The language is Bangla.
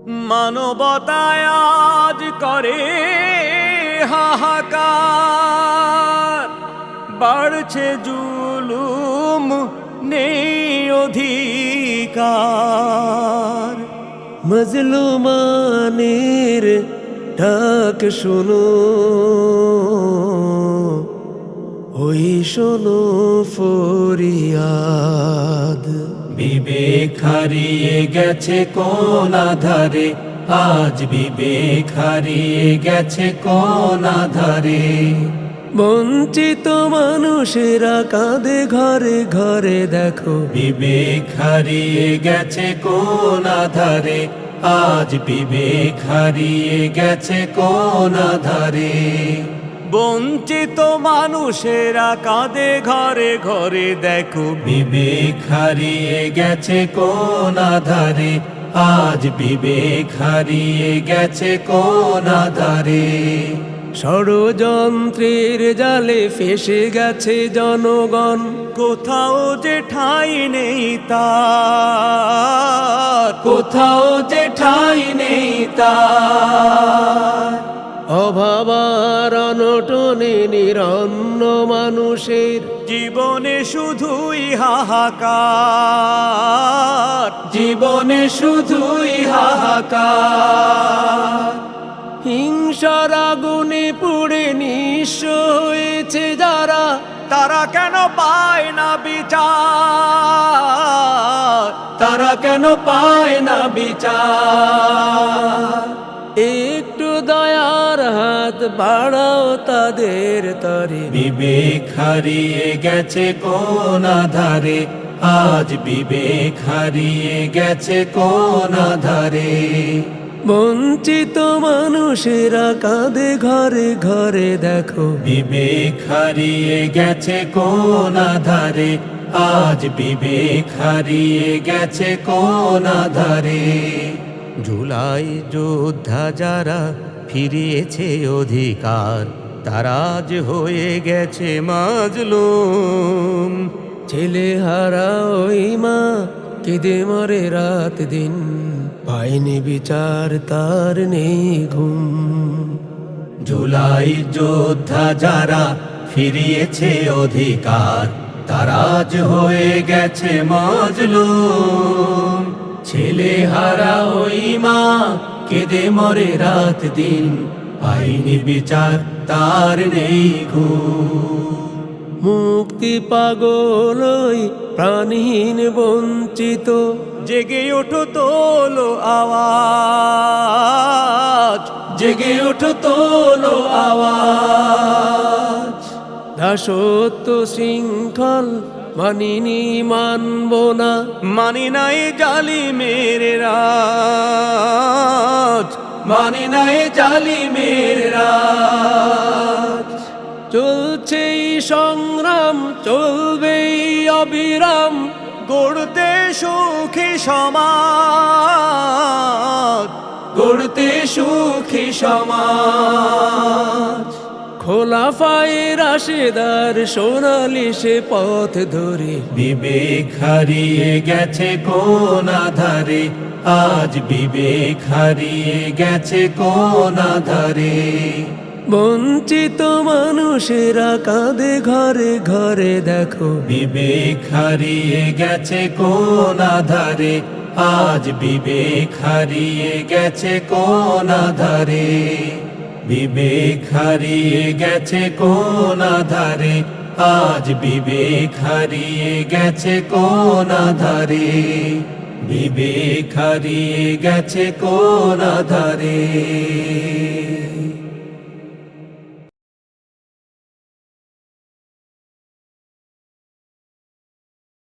মানবতায় আজ করে হাহাকার, বাড়ছে জুলুম, নেই অধিকার। মজলুমানের ডাক শোনো, ওই শোনো ফরিয়াদ। বিবেক হারিয়ে গেছে কোন আধারে, আজ বিবেক হারিয়ে গেছে কোন আধারে। বঞ্চিত মানুষেরা কাঁদে ঘরে ঘরে, দেখো বিবেক হারিয়ে গেছে কোন আধারে, আজ বিবেক হারিয়ে গেছে কোন আধারে। বঞ্চিত মানুষেরা কাঁদে ঘরে ঘরে, দেখো বিবেক হারিয়ে গেছে কোন আধারে, আজ বিবেক হারিয়ে গেছে কোন আধারে। ষড়যন্ত্রের জালে ফেসে গেছে জনগণ, কোথাও যে ঠাঁই নেই তার, কোথাও যে ঠাঁই নেই তার। অভাব আর অনটনে নিরন্ন মানুষের জীবনে শুধুই হাহাকার, জীবনে শুধুই হাহাকার। হিংসার আগুনে পুড়ে নিঃস্ব হয়েছে যারা, তারা কেন পায় না বিচার, তারা কেন পায় না বিচার। একটু দয়ার হাত বাড়াও তাদের তরে। বিবেক হারিয়ে গেছে কোন আধারে, আজ বিবেক হারিয়ে গেছে কোন আধারে। বঞ্চিত মানুষেরা কাঁদে ঘরে ঘরে, দেখো বিবেক হারিয়ে গেছে কোন আধারে, আজ বিবেক হারিয়ে গেছে কোন আধারে। জুলাই যোদ্ধা যারা ফিরিয়েছে অধিকার, তারা আজ হয়ে গেছে মাজলুম। ছেলে হারা ওই মা কেঁদে মরে রাত দিন, পায়নি বিচার তার নেই ঘুম। জুলাই যোদ্ধা যারা ফিরিয়েছে অধিকার, তারা আজ হয়ে গেছে মাজলুম। ছেলে হারা ওই মা কেঁদে মরে রাত দিন, পায়নি বিচার তার নেই ঘুম। মুক্তি পাগল ওই প্রাণহীন বঞ্চিত, জেগে ওঠো তোলো আওয়াজ, জেগে ওঠো তোলো আওয়াজ। দাসত্ব শৃঙ্খল মানিনি মানব না, মানি নাই জালিমের রাজ, মানি নাই জালিমের রাজ। চলছে এই সংগ্রাম, চলবে এই অবিরাম, গড়তে সুখী সমাজ, গড়তে সুখী সমাজ। খোলাফায়ে রাশেদার সোনালি সে পথ ধরে। বিবেক হারিয়ে গেছে কোন আধারে, আজ বিবেক হারিয়ে গেছে কোন আধারে। বঞ্চিত মানুষেরা কাঁদে ঘরে ঘরে, দেখো বিবেক হারিয়ে গেছে কোন আধারে, আজ বিবেক হারিয়ে গেছে কোন আধারে। বিবেক হারিয়ে গেছে কোন আধারে, আজ বিবেক হারিয়ে গেছে কোন আধারে। বিবেক হারিয়ে গেছে কোন আধারে।